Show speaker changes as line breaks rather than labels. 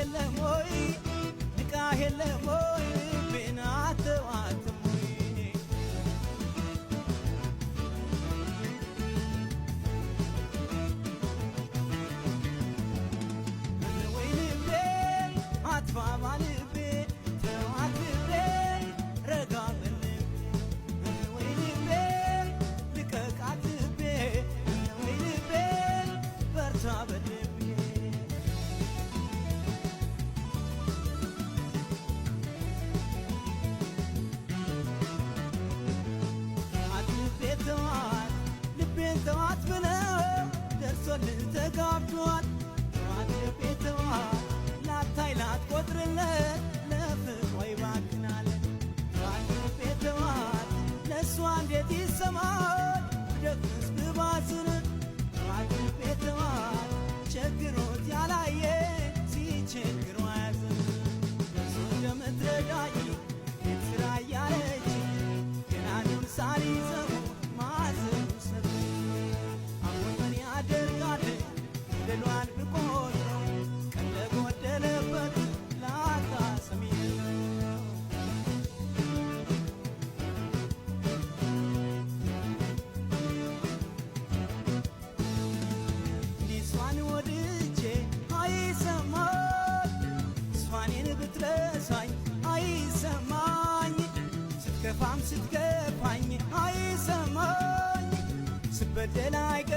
የለም ወይ ንቃህ የለም ወይ ልቤን አተዋትም ወይ ወይ ልቤ አጥፋ ባልቤ ተዋት ልቤ ረጋ በልቤ ወይ ልቤ ልቀቃት ልቤ ወይ ልቤ በርታ በልቤ ተዋት ብለው ደርሶልን ተጋብቷል ተዋት ልቤ ተዋት ላታይ ላትቆጥርለት ለፍቅሯ ይባክናል ተዋት ልቤ ተዋት ለእሷ እንዴት ይሰማል ደግስ ብባዝን ተዋት ልቤ ተዋት ቸግሮት ያላየ ሲቸግሮ ያዝን ለእሱ እንደምትረዳኝ የት ስራ እያለች ገና ነው ሳልይዘው ማዘኑ ሰብ በደሏን ብቆጥረው ቀን ለጎደለበት ላጣ ሰሚ እሷን ወድጄ አይሰማኝ እሷኔን ብትረሳኝ አይሰማኝ ስትከፋም ስትከፋኝ አይሰማኝ ስበደል አይገ